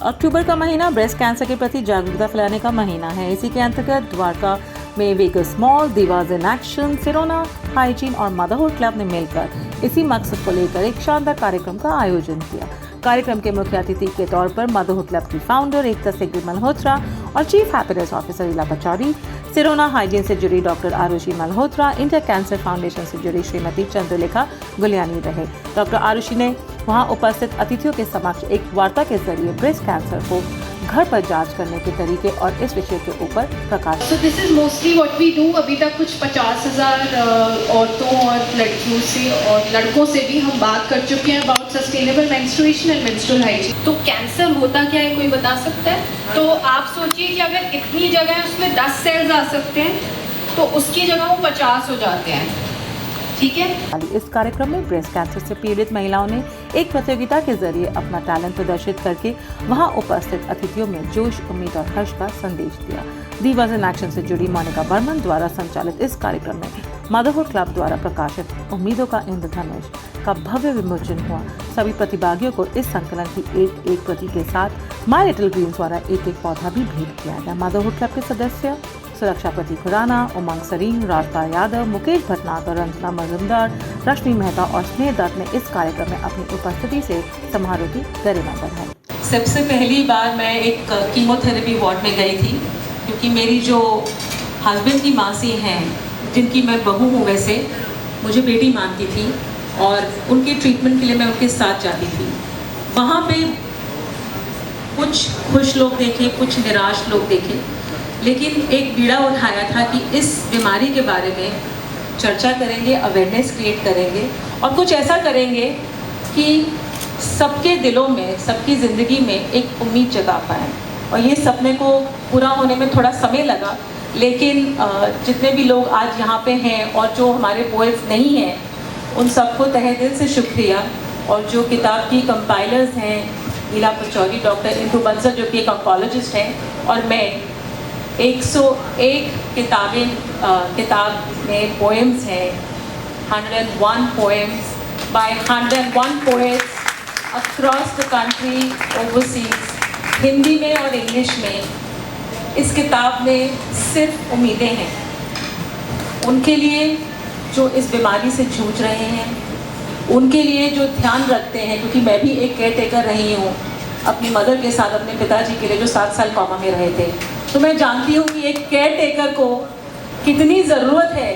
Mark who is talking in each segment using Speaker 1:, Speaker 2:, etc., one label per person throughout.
Speaker 1: अक्टूबर का महीना breast cancer के प्रति जागरूकता फैलाने का महीना है। इसी के अंतर्गत द्वारका में Vegas mall, divas in action, Sirona hygiene और मदरहुड क्लब ने मिलकर इसी मकसद को लेकर एक शानदार कार्यक्रम का आयोजन किया। कार्यक्रम के मुख्य अतिथि के तौर पर मदरहुड क्लब की फाउंडर एकता सेगरी मल्होत्रा और चीफ हैप्पीनेस ऑफिसर इला पचौरी, सिरोना हाइजीन से जुड़ी doctor Arushi Malhotra, India cancer foundation से जुड़ी श्रीमती चंद्रलेखा गुलियानी रहे। डॉक्टर आरुषि ने वहां उपस्थित अतिथियों के समक्ष एक वार्ता के जरिए ब्रेस्ट कैंसर को घर पर जांच करने के तरीके और इस विषय के ऊपर प्रकाश।
Speaker 2: So this is mostly what we do। अभी तक कुछ 50,000 औरतों और लड़कियों से और लड़कों से भी हम बात कर चुके हैं about sustainable menstruation and menstrual hygiene. तो कैंसर होता क्या है, कोई बता सकता है? तो आप सोचिए कि अगर इतनी जगह है उसमें 10 सेल्स आ सकते हैं, तो उसकी जगह वो 50 हो जाते हैं। ठीक है।
Speaker 1: इस कार्यक्रम में ब्रेस्ट कैंसर से पीड़ित महिलाओं ने एक प्रतियोगिता के जरिए अपना टैलेंट प्रदर्शित करके वहां उपस्थित अतिथियों में जोश, उम्मीद और हर्ष का संदेश दिया। दीवाज इन एक्शन से जुड़ी मोनिका बर्मन द्वारा संचालित इस कार्यक्रम में मदरहुड क्लब द्वारा प्रकाशित उम्मीदों का इंद्रधनुष का भव्य विमोचन हुआ। सभी प्रतिभागियों को इस संकलन की एक प्रति के साथ माय लिटिल ग्रीन्स द्वारा एक पौधा भी भेंट किया गया। मदरहुड क्लब के सदस्य सुरक्षा प्रति खुराना, उमंग सरीन, राजता यादव, मुकेश भटनागर, रंजना मजुमदार, रश्मि मेहता और स्नेह दत्त ने इस कार्यक्रम में अपनी उपस्थिति से समारोह की गरिमा बढ़ाई।
Speaker 3: सबसे पहली बार मैं एक कीमोथेरेपी वार्ड में गई थी, क्योंकि मेरी जो हस्बैंड की मासी हैं, जिनकी मैं बहू हूँ, वैसे मुझे बेटी मानती थी और उनके ट्रीटमेंट के लिए मैं उनके साथ जाती थी। वहाँ पे कुछ खुश लोग देखे, कुछ निराश लोग देखे, लेकिन एक बीड़ा उठाया था कि इस बीमारी के बारे में चर्चा करेंगे, अवेयरनेस क्रिएट करेंगे और कुछ ऐसा करेंगे कि सबके दिलों में, सबकी ज़िंदगी में एक उम्मीद जगा पाएँ। और ये सपने को पूरा होने में थोड़ा समय लगा, लेकिन जितने भी लोग आज यहाँ पे हैं और जो हमारे पोएट्स नहीं हैं, उन सबको तहे दिल से शुक्रिया। और जो किताब की कंपाइलर्स हैं, इला पचौरी, डॉक्टर इंदु बंसल जो कि एक ऑन्कोलॉजिस्ट हैं, और मैं 101 किताब में पोएम्स हैं, 101 poems by 101 poets across the country, overseas, Hindi में और इंग्लिश में। इस किताब में सिर्फ उम्मीदें हैं उनके लिए जो इस बीमारी से जूझ रहे हैं, उनके लिए जो ध्यान रखते हैं, क्योंकि मैं भी एक केयर टेकर रही हूँ अपनी मदर के साथ, अपने पिताजी के लिए जो 7 साल कोमा में रहे थे। तो मैं जानती हूँ कि एक केयर टेकर को कितनी ज़रूरत है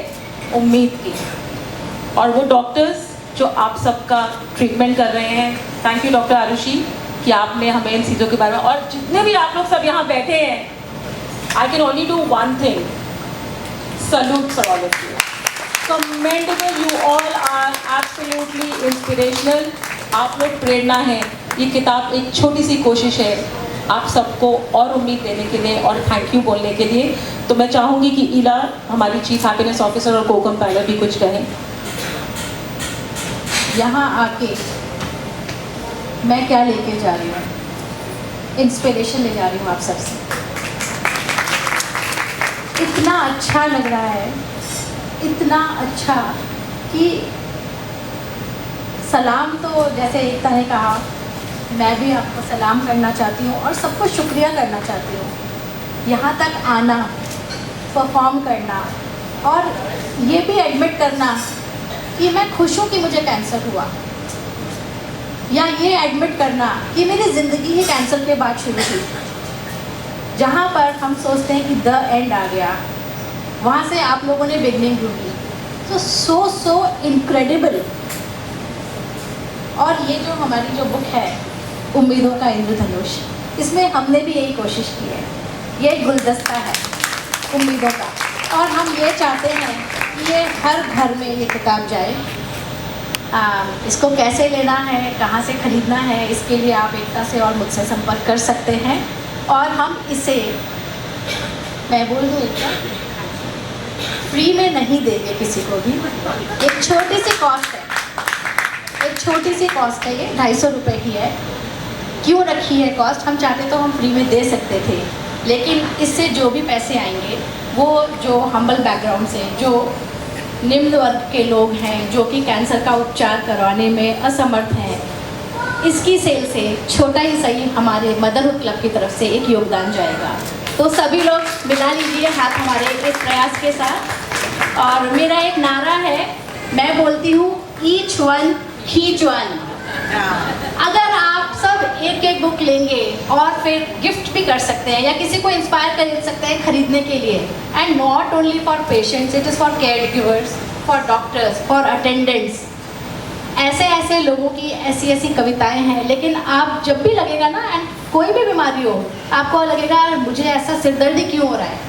Speaker 3: उम्मीद की। और वो डॉक्टर्स जो आप सबका ट्रीटमेंट कर रहे हैं, थैंक यू डॉक्टर आरुषि कि आपने हमें इन चीज़ों के बारे में, और जितने भी आप लोग सब यहाँ बैठे हैं, I can only do one thing, salute for all of you, commendable, you all are absolutely inspirational. आप लोग प्रेरणा हैं। ये किताब एक छोटी सी कोशिश है आप सबको और उम्मीद देने के लिए और थैंक यू बोलने के लिए। तो मैं चाहूँगी कि इला, हमारी चीफ हैप्पीनेस ऑफिसर और को कंपाइलर, भी कुछ कहें।
Speaker 2: यहाँ आके मैं क्या लेके जा रही हूँ, इंस्पिरेशन ले जा रही हूँ आप सबसे। इतना अच्छा लग रहा है, इतना अच्छा कि सलाम, तो जैसे एकता ने कहा, मैं भी आपको सलाम करना चाहती हूँ और सबको शुक्रिया करना चाहती हूँ। यहाँ तक आना, परफॉर्म करना और ये भी एडमिट करना कि मैं खुश हूँ कि मुझे कैंसर हुआ, या ये एडमिट करना कि मेरी ज़िंदगी ही कैंसर के बाद शुरू हुई। जहाँ पर हम सोचते हैं कि द एंड आ गया, वहाँ से आप लोगों ने बिगनिंग ढूंढी। तो सो इनक्रेडिबल। और ये जो हमारी जो बुक है उम्मीदों का इंद्रधनुष, इसमें हमने भी यही कोशिश की है। ये एक गुलदस्ता है उम्मीदों का, और हम ये चाहते हैं कि ये हर घर में ये किताब जाए। इसको कैसे लेना है, कहाँ से ख़रीदना है, इसके लिए आप एकता से और मुझसे संपर्क कर सकते हैं। और हम इसे, मैं बोल दूँ एकता, फ्री में नहीं देंगे किसी को भी। एक छोटी सी कॉस्ट है, एक छोटी सी कॉस्ट है, ये 250 रुपये की है। क्यों रखी है कॉस्ट? हम चाहते तो हम फ्री में दे सकते थे, लेकिन इससे जो भी पैसे आएंगे वो जो हम्बल बैकग्राउंड से, जो निम्न वर्ग के लोग हैं, जो कि कैंसर का उपचार करवाने में असमर्थ हैं, इसकी सेल से छोटा ही सही हमारे मदरहुड क्लब की तरफ से एक योगदान जाएगा। तो सभी लोग मिला लीजिए हाथ हमारे इस प्रयास के साथ। और मेरा एक नारा है, मैं बोलती हूँ ईच वन हीच वन। अगर आप सब एक एक बुक लेंगे और फिर गिफ्ट भी कर सकते हैं या किसी को इंस्पायर कर सकते हैं खरीदने के लिए, and not only for patients, it is for care givers, for doctors, for attendants. ऐसे ऐसे लोगों की ऐसी ऐसी कविताएं हैं। लेकिन आप जब भी लगेगा ना, एंड कोई भी बीमारी हो, आपको लगेगा मुझे ऐसा सिरदर्दी क्यों हो रहा है,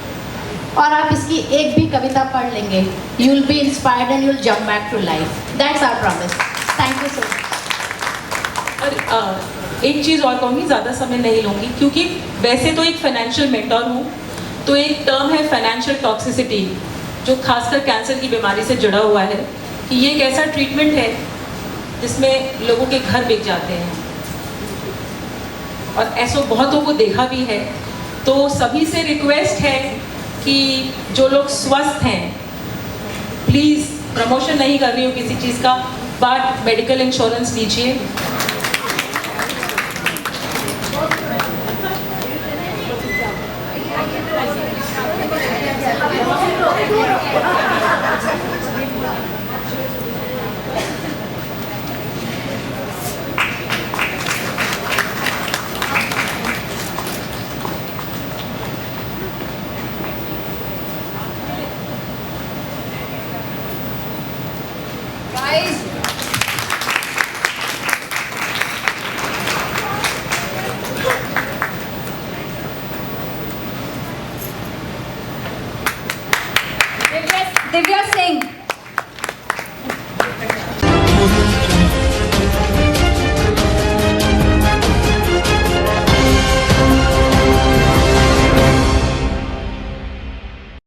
Speaker 2: और आप इसकी एक भी कविता पढ़ लेंगे, you will be inspired and you will jump back to life. That's our promise. Thank you so much.
Speaker 3: और एक चीज़ और कहूँगी, ज़्यादा समय नहीं लूँगी, क्योंकि वैसे तो एक फाइनेंशियल मेंटर हूँ, तो एक टर्म है फाइनेंशियल टॉक्सिसिटी, जो खासकर कैंसर की बीमारी से जुड़ा हुआ है, कि ये एक ऐसा ट्रीटमेंट है जिसमें लोगों के घर बिक जाते हैं, और ऐसा बहुतों को देखा भी है। तो सभी से रिक्वेस्ट है कि जो लोग स्वस्थ हैं, प्लीज़, प्रमोशन नहीं कर रही हूँ किसी चीज़ का, बट मेडिकल इंश्योरेंस लीजिए।
Speaker 2: Guys, Divya Singh.